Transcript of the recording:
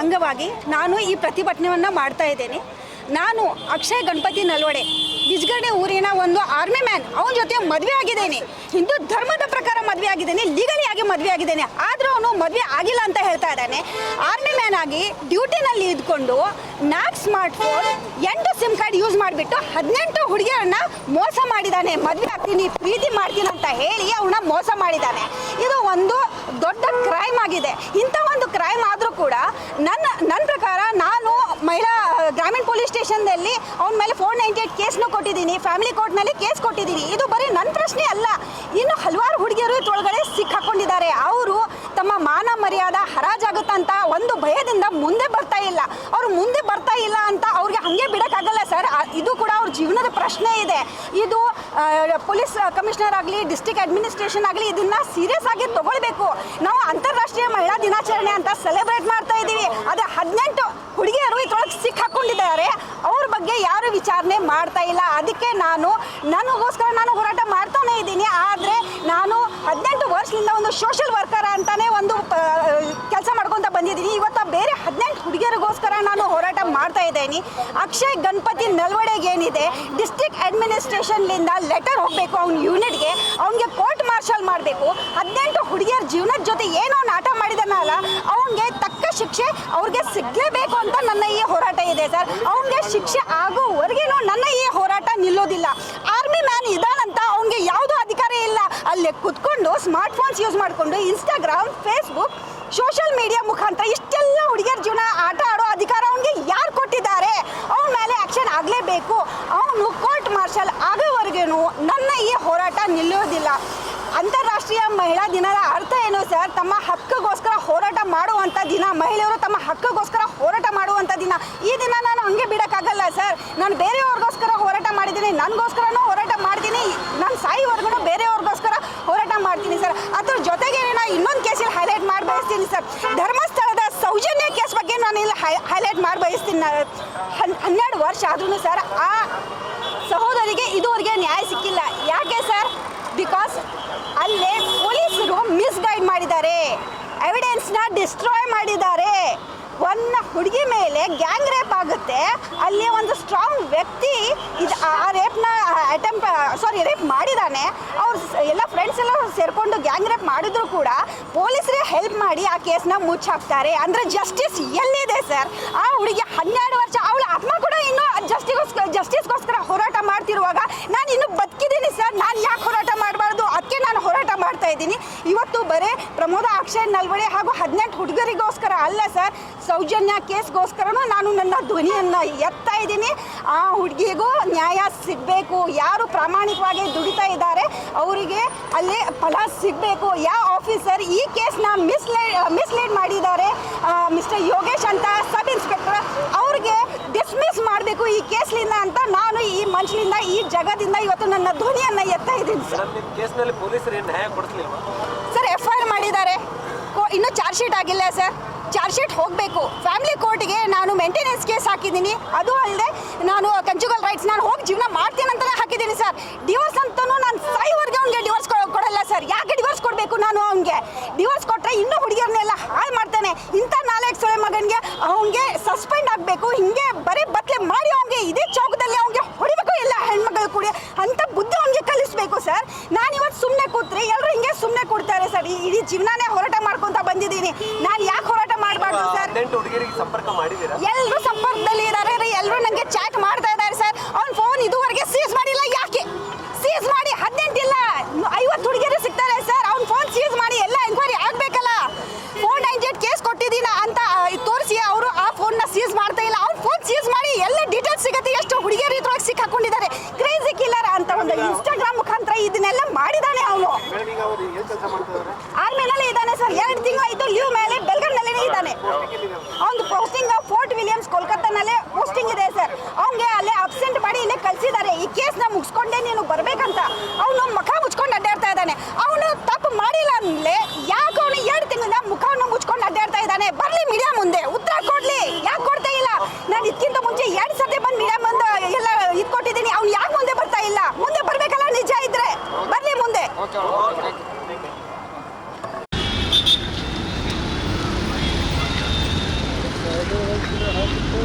ಅಂಗವಾಗಿ ನಾನು ಈ ಪ್ರತಿಭಟನೆಯನ್ನು ಮಾಡ್ತಾ ಇದ್ದೇನೆ. ನಾನು ಅಕ್ಷಯ್ ಗಣಪತಿ ನಲ್ವಡೆ ಬಿಜ್ಗಡೆ ಊರಿನ ಒಂದು ಆರ್ಮಿ ಮ್ಯಾನ್. ಅವನ ಜೊತೆ ಮದುವೆ ಆಗಿದ್ದೇನೆ. ಹಿಂದೂ ಧರ್ಮದ ಪ್ರಕಾರ ಮದುವೆ ಆಗಿದ್ದೇನೆ, ಲೀಗಲಿ ಆಗಿ ಮದುವೆ ಆಗಿದ್ದೇನೆ. ಆದರೂ ಅವನು ಮದುವೆ ಆಗಿಲ್ಲ ಅಂತ ಹೇಳ್ತಾ ಇದ್ದಾನೆ. ಆರ್ಮಿ ಮ್ಯಾನ್ ಆಗಿ ಡ್ಯೂಟಿನಲ್ಲಿ ಇದ್ಕೊಂಡು 4 ಸ್ಮಾರ್ಟ್ಫೋನ್ 8 ಸಿಮ್ ಕಾರ್ಡ್ ಯೂಸ್ ಮಾಡಿಬಿಟ್ಟು 18 ಹುಡುಗಿಯರನ್ನ ಮೋಸ ಮಾಡಿದ್ದಾನೆ. ಮದುವೆ ಆಗ್ತೀನಿ ಪ್ರೀತಿ ಮಾಡ್ತೀನಿ ಅಂತ ಹೇಳಿ ಅವನ್ನ ಮೋಸ ಮಾಡಿದ್ದಾನೆ. ಇದು ಒಂದು ದೊಡ್ಡ ಕ್ರೈಮ್ ಆಗಿದೆ. ಇಂಥ ಒಂದು ಕ್ರೈಮ್ ಆದರೂ ಕೂಡ ನನ್ನ ಪ್ರಕಾರ ನಾನು ಮಹಿಳಾ ಗ್ರಾಮೀಣ ಪೊಲೀಸ್ ಸ್ಟೇಷನ್ನಲ್ಲಿ ಅವನ ಮೇಲೆ 498 ಕೇಸ್ನು ಕೊಟ್ಟಿದ್ದೀನಿ, ಫ್ಯಾಮಿಲಿ ಕೋರ್ಟ್ನಲ್ಲಿ ಕೇಸ್ ಕೊಟ್ಟಿದ್ದೀನಿ. ಇದು ಬರೀ ನನ್ನ ಪ್ರಶ್ನೆ ಅಲ್ಲ, ಇನ್ನು ಹಲವಾರು ಹುಡುಗಿಯರು ಇದ್ರೊಳಗಡೆ ಸಿಕ್ಕಾಕೊಂಡಿದ್ದಾರೆ. ಅವರು ತಮ್ಮ ಮಾನ ಮರ್ಯಾದೆ ಹರಾಜಾಗುತ್ತಂತ ಒಂದು ಭಯದಿಂದ ಮುಂದೆ ಬರ್ತಾ ಇಲ್ಲ. ಅವರು ಮುಂದೆ ಬರ್ತಾ ಇಲ್ಲ ಅಂತ ಅವ್ರಿಗೆ ಹಾಗೆ ಬಿಡೋಕ್ಕಾಗಲ್ಲ ಸರ್. ಇದು ಕೂಡ ಅವ್ರ ಜೀವನದ ಪ್ರಶ್ನೆ ಇದೆ. ಇದು ಪೊಲೀಸ್ ಕಮಿಷನರ್ ಆಗಲಿ, ಡಿಸ್ಟ್ರಿಕ್ಟ್ ಅಡ್ಮಿನಿಸ್ಟ್ರೇಷನ್ ಆಗಲಿ ಇದನ್ನು ಸೀರಿಯಸ್ ಆಗಿ ತಗೊಳ್ಬೇಕು. ನಾವು ಅಂತಾರಾಷ್ಟ್ರೀಯ ಮಹಿಳಾ ದಿನಾಚರಣೆ ಅಂತ ಸೆಲೆಬ್ರೇಟ್ ಮಾಡ್ತಾ ಇದ್ದೀವಿ. ಆದರೆ 18 ಹುಡುಗಿಯರು ಇದ್ರೊಳಗೆ ಸಿಕ್ಕಾಕೊಂಡಿದ್ದಾರೆ. ಅವ್ರ ಬಗ್ಗೆ ಯಾರು ವಿಚಾರಣೆ ಮಾಡ್ತಾ ಇಲ್ಲ. ಅದಕ್ಕೆ ನನಗೋಸ್ಕರ ನಾನು ಹೋರಾಟ ಮಾಡ್ತಾನೆ ಇದ್ದೀನಿ. ಆದರೆ ನಾನು 18 ವರ್ಷದಿಂದ ಒಂದು ಸೋಷಿಯಲ್ ವರ್ಕರ್ ಅಂತಾನೆ ಒಂದು ಕೆಲಸ ಮಾಡ್ಕೊತ ಬಂದಿದ್ದೀನಿ. ಇವತ್ತು ಬೇರೆ 18 ಹುಡುಗಿಯರಿಗೋಸ್ಕರ ನಾನು ಹೋರಾಟ ಮಾಡ್ತಾ ಇದ್ದೀನಿ. ಅಕ್ಷಯ್ ಗಣಪತಿ ನಲ್ವಡೆಗೆ ಏನಿದೆ, ಡಿಸ್ಟ್ರಿಕ್ಟ್ ಅಡ್ಮಿನಿಸ್ಟ್ರೇಷನ್ಲಿಂದ ಲೆಟರ್ ಹೋಗಬೇಕು ಅವ್ನ ಯೂನಿಟ್ಗೆ, ಅವನಿಗೆ ಕೋರ್ಟ್ ಮಾರ್ಷಲ್ ಮಾಡಬೇಕು. 18 ಹುಡುಗಿಯರ ಜೀವನದ ಜೊತೆ ಏನೋ ನಾಟ ಮಾಡಿದಾನಲ್ಲ, ಅವನಿಗೆ ತಕ್ಕ ಶಿಕ್ಷೆ ಅವ್ರಿಗೆ ಸಿಗಲೇಬೇಕು ಅಂತ ನನ್ನ ಈ ಹೋರಾಟ ಇದೆ ಸರ್. ಅವನಿಗೆ ಶಿಕ್ಷೆ ಆಗೋವರೆಗೇನು ನನ್ನ ಈ ಹೋರಾಟ ನಿಲ್ಲೋದಿಲ್ಲ. ಆರ್ಮಿ ಮ್ಯಾನ್ ಇದಾನಂತ ಅವನಿಗೆ ಯಾವುದೂ ಅಧಿಕಾರ ಇಲ್ಲ. ಅಲ್ಲೇ ಕುತ್ಕೊಂಡು ಸ್ಮಾರ್ಟ್ ಫೋನ್ಸ್ ಯೂಸ್ ಮಾಡಿಕೊಂಡು ಇನ್ಸ್ಟಾಗ್ರಾಮ್, ಫೇಸ್ಬುಕ್, ಸೋಷಿಯಲ್ ಮೀಡಿಯಾ ಮುಖಾಂತರ ಇಷ್ಟೆಲ್ಲ ಹುಡುಗಿಯರ ಜೀವನ ಆಟ ಆಡೋ ಅಧಿಕಾರ ಅವನಿಗೆ ಯಾರು ಕೊಟ್ಟಿದ್ದಾರೆ? ಅವನ ಮೇಲೆ ಆ್ಯಕ್ಷನ್ ಆಗಲೇಬೇಕು. ಅವನು ಕೋರ್ಟ್ ಮಾರ್ಷಲ್ ಆಗೋವರೆಗೇನು ನನ್ನ ಈ ಹೋರಾಟ ನಿಲ್ಲೋದಿಲ್ಲ. ಅಂತಾರಾಷ್ಟ್ರೀಯ ಮಹಿಳಾ ದಿನದ ಅರ್ಥ ಏನು ಸರ್? ತಮ್ಮ ಹಕ್ಕಿಗೋಸ್ಕರ ಹೋರಾಟ ಮಾಡುವಂಥ ದಿನ, ಮಹಿಳೆಯರು ತಮ್ಮ ಹಕ್ಕಿಗೋಸ್ಕರ ಹೋರಾಟ ಮಾಡುವಂಥ ದಿನ. ಈ ದಿನ ನಾನು ಹಂಗೆ ಬಿಡೋಕ್ಕಾಗಲ್ಲ ಸರ್. ನಾನು ಬೇರೆಯವ್ರಿಗೋಸ್ಕರ ಹೋರಾಟ ಮಾಡಿದ್ದೀನಿ, ನನಗೋಸ್ಕರನೂ ಹೋರಾಟ ಮಾಡ್ತೀನಿ, ನಾನು ಸಾಯಿವರೆಗೂ ಬೇರೆಯವ್ರಿಗೋಸ್ಕರ ಹೋರಾಟ ಮಾಡ್ತೀನಿ ಸರ್. ಅದ್ರ ಜೊತೆಗೆ ನಾನು ಇನ್ನೊಂದು ಕೇಸಲ್ಲಿ ಹೈಲೈಟ್ ಮಾಡಿ ಬಯಸ್ತೀನಿ ಸರ್. ಧರ್ಮಸ್ಥಳದ ಸೌಜನ್ಯ ಕೇಸ್ ಬಗ್ಗೆ ನಾನು ಇಲ್ಲಿ ಹೈಲೈಟ್ ಮಾಡಿ ಬಯಸ್ತೀನಿ. 12 ವರ್ಷ ಆದ್ರೂ ಸರ್ ಆ ಸಹೋದರಿಗೆ ಇದುವರೆಗೆ ನ್ಯಾಯ ಸಿಕ್ಕಿಲ್ಲ. ಯಾಕೆ ಸರ್? ಬಿಕಾಸ್ ಅಲ್ಲೇ ಪೊಲೀಸರು ಮಿಸ್ಗೈಡ್ ಮಾಡಿದ್ದಾರೆ, ಎವಿಡೆನ್ಸ್ನ ಡಿಸ್ಟ್ರಾಯ್ ಮಾಡಿದ್ದಾರೆ. ಒಂದು ಹುಡುಗಿ ಮೇಲೆ ಗ್ಯಾಂಗ್ ರೇಪ್ ಆಗುತ್ತೆ, ಅಲ್ಲಿ ಒಂದು ಸ್ಟ್ರಾಂಗ್ ವ್ಯಕ್ತಿ ಆ ರೇಪ್ನ ರೇಪ್ ಮಾಡಿದ್ದಾನೆ. ಅವ್ರು ಎಲ್ಲ ಫ್ರೆಂಡ್ಸ್ ಎಲ್ಲ ಸೇರಿಕೊಂಡು ಗ್ಯಾಂಗ್ ರೇಪ್ ಮಾಡಿದ್ರು ಕೂಡ ಪೊಲೀಸರೇ ಹೆಲ್ಪ್ ಮಾಡಿ ಆ ಕೇಸ್ನ ಮುಚ್ಚಾಕ್ತಾರೆ. ಅಂದರೆ ಜಸ್ಟಿಸ್ ಎಲ್ಲಿದೆ ಸರ್? ಆ ಹುಡುಗಿ 12 ವರ್ಷ, ಅವಳ ಆತ್ಮ ಕೂಡ ಇನ್ನೂ ಜಸ್ಟಿಸ್ಗೋಸ್ಕರ ಹೋರಾಟ ಮಾಡ್ತಿರುವಾಗ ನಾನು ಇನ್ನೂ ಬದುಕಿದ್ದೀನಿ ಸರ್. ನಾನು ಯಾಕೆ ಹೋರಾಟ ಮಾಡಬಾರ್ದು? ಅದಕ್ಕೆ ನಾನು ಹೋರಾಟ ಮಾಡ್ತಾ ಇದ್ದೀನಿ. ಇವತ್ತು ಬರೀ ಪ್ರಮೋದ ಅಕ್ಷಯ್ ನಲ್ವಡೆ ಹಾಗೂ 18 ಹುಡುಗರಿಗೋಸ್ಕರ ಅಲ್ಲ ಸರ್, ಸೌಜನ್ಯ ಕೇಸ್ಗೋಸ್ಕರನೂ ನಾನು ನನ್ನ ಧ್ವನಿಯನ್ನು ಎತ್ತಾ ಇದ್ದೀನಿ. ಆ ಹುಡುಗಿಗೂ ನ್ಯಾಯ ಸಿಗಬೇಕು. ಯಾರು ಪ್ರಾಮಾಣಿಕವಾಗಿ ದುಡಿತಾ ಇದ್ದಾರೆ ಅವರಿಗೆ ಅಲ್ಲಿ ಫಲ ಸಿಗಬೇಕು. ಯಾವ ಆಫೀಸರ್ ಈ ಕೇಸ್ನ ಮಿಸ್ಲೀಡ್ ಮಾಡಿದ್ದಾರೆ, ಮಿಸ್ಟರ್ ಯೋಗೇಶ್ ಅಂತ ಸಬ್ ಇನ್ಸ್ಪೆಕ್ಟರ್, ಅವ್ರಿಗೆ ಡಿಸ್ಮಿಸ್ ಮಾಡಬೇಕು ಈ ಕೇಸ್ಲಿಂದ ಅಂತ ನಾನು ಈ ಮನುಷ್ಯನಿಂದ, ಈ ಜಗದಿಂದ ಇವತ್ತು ನನ್ನ ಧ್ವನಿಯನ್ನು ಎತ್ತಾ ಇದ್ದೀನಿ ಸರ್. FIR ಮಾಡಿದ್ದಾರೆ, ಇನ್ನೂ ಚಾರ್ಜ್ ಶೀಟ್ ಆಗಿಲ್ಲ ಸರ್. ಚಾರ್ಜ್ ಶೀಟ್ ಹೋಗಬೇಕು. ಫ್ಯಾಮಿಲಿ ಕೋರ್ಟ್ಗೆ ನಾನು ಮೇಂಟೆನೆನ್ಸ್ ಕೇಸ್ ಹಾಕಿದ್ದೀನಿ. ಅದು ಅಲ್ಲದೆ ನಾನು ಕಂಜುಗಲ್ ರೈಟ್ಸ್ ನಾನು ಹೋಗಿ ಜೀವನ ಮಾಡ್ತೀನಿ ಅಂತಲೇ ಹಾಕಿದ್ದೀನಿ ಸರ್. ಡಿವೋರ್ಸ್ ಅಂತಲೂ ನಾನು ಸಾಯಿವರೆಗೆ ಅವ್ನಿಗೆ ಡಿವೋರ್ಸ್ ಕೊಡಲ್ಲ ಸರ್. ಯಾಕೆ ಡಿವೋರ್ಸ್ ಕೊಡಬೇಕು? ನಾನು ಅವ್ನಿಗೆ ಡಿವೋರ್ಸ್ ಕೊಟ್ಟರೆ ಇನ್ನೂ ಹುಡುಗಿಯರನ್ನೆಲ್ಲ ಹಾಳು ಮಾಡ್ತಾನೆ. ಇಂಥ 4 ಸೊಳೆ ಮಗನಿಗೆ ಅವ್ನಿಗೆ ಸಸ್ಪೆಂಡ್ ಆಗಬೇಕು. ಹಿಂಗೆ ಬರೀ ಬತ್ಲೆ ಮಾಡಿ ಅವ್ನಿಗೆ ಇದೇ ಚೌಕದಲ್ಲಿ ಅವ್ನಿಗೆ ಹೊಡಿಬೇಕು ಎಲ್ಲ ಹೆಣ್ಮಗಳು ಕೂಡ ಅಂತ ಬುದ್ಧಿ ಅವ್ನಿಗೆ ಕಲಿಸ್ಬೇಕು ಸರ್. ನಾನು ಇವತ್ತು ಸುಮ್ಮನೆ ಕೂತ್ರೆ ಎಲ್ಲರೂ ಹಿಂಗೆ ಸುಮ್ಮನೆ ಕೊಡ್ತಾರೆ ಸರ್. ಇಡೀ ಜೀವನನೇ ಹೋರಾಟ ಮಾಡ್ಕೊತ ಬಂದಿದ್ದೀನಿ. ನಾನು ಯಾಕೆ ಹೋರಾಟ ಮಾಡಬಾರ್ದು ಸರ್? ಎಲ್ಲರೂ ಸಂಪರ್ಕದಲ್ಲಿ ಇದ್ದಾರೆ, ಎಲ್ಲರೂ ನನಗೆ ಚಾಟ್ ಮಾಡ್ತಾ ಇದ್ದಾರೆ ಸರ್. ಅವ್ನ ಫೋನ್ ಇದುವರೆಗೆ ಸೀಸ್ ಮಾಡಿಲ್ಲ. ಯಾಕೆ ಸೀಸ್ ಮಾಡಿ? 18 ಇಲ್ಲ 50 ಹುಡುಗಿಯರು ಸಿಗ್ತಾರೆ ಸರ್. ಅವ್ನ ಫೋನ್ ಸೀಸ್ ಮಾಡಿ ಎಲ್ಲ ಎಂಕ್ವೈರಿ ಆಗಬೇಕಲ್ಲ. 498 ಕೇಸ್ ಕೊಟ್ಟಿದ್ದೀನ ಅಂತ ತೋರಿಸಿ ಅವರು ಆ ಫೋನ್ನ ಸೀಸ್ ಮಾಡ್ತಾ ಇಲ್ಲ. ಅವ್ನ ಫೋನ್ ಸೀಸ್ ಮಾಡಿ ಎಲ್ಲ ಡೀಟೇಲ್ಸ್ ಸಿಗುತ್ತೆ, ಎಷ್ಟು ಹುಡುಗಿಯರು ಇದ್ರೊಳಗೆ ಸಿಕ್ಕಾಕೊಂಡಿದ್ದಾರೆ. ಕ್ರೇಜಿ ಕಿಲ್ಲರ್ ಅಂತ ಒಂದು ಇನ್ಸ್ಟಾಗ್ರಾಮ್ ಮುಖಾಂತರ ಇದನ್ನೆಲ್ಲ ಮಾಡಿದ್ದಾನೆ ಅವನು. ಆರ್ಮಿನಲ್ಲಿ ಇದ್ದಾನೆ ಸರ್. 2 ತಿಂಗಳು ಆಯಿತು ಲೀವ್ ಮೇಲೆ ಬೆಲ್ಗಾಮ್ನಲ್ಲೇ ಇದ್ದಾನೆ. ಅವ್ನು ಪೋಸ್ಟಿಂಗ್ ಫೋರ್ಟ್ ವಿಲಿಯಮ್ಸ್ ಕೋಲ್ಕತ್ತಾನಲ್ಲೇ ಪೋಸ್ಟಿಂಗ್ ಇದೆ ಸರ್. ಅವ್ನಿಗೆ ಅಲ್ಲೇ ಅಬ್ಸೆಂಟ್ ಮಾಡಿ ಇಲ್ಲೇ ಕಳಿಸಿದ್ದಾರೆ. ಈ ಕೇಸ್ನ ಮುಗಿಸ್ಕೊಂಡೇ ನೀನು ಬರಬೇಕಂತ. ಅವನು ಮುಖ ಮುಚ್ಕೊಂಡು ಅಡ್ಡಾಡ್ತಾ ಇದ್ದಾನೆ. ಅವನು ತಪ್ಪು ಮಾಡಿಲ್ಲ ಅಂದಲೇ ಯಾಕೆ ಅವನು 2 ತಿಂಗಳಿಂದ ಮುಖವನ್ನು ಮುಚ್ಕೊಂಡು ಅಡ್ಡಾಡ್ತಾ ಇದ್ದಾನೆ? ಬರಲಿ ಮೀಡಿಯಾ ಮುಂದೆ ಉತ್ತರ ಕೊಡಲಿ. ಯಾಕೆ ಕೊಡ್ತಾ ಇಲ್ಲ? ನಾನು ಇದಕ್ಕಿಂತ ಮುಂಚೆ 2 ಸತಿ ಬಂದು ಮೀಡಿಯಾ ಬಂದು ಎಲ್ಲ ಇದು ಕೊಟ್ಟಿದ್ದೀನಿ. ಅವ್ನು ಯಾಕೆ ಮುಂದೆ ಬರ್ತಾ ಇಲ್ಲ? ಮುಂದೆ ಬರಬೇಕಲ್ಲ, ನಿಜ ಇದ್ರೆ ಬರಲಿ ಮುಂದೆ. ಹಾಕಿಬಿಟ್ಟು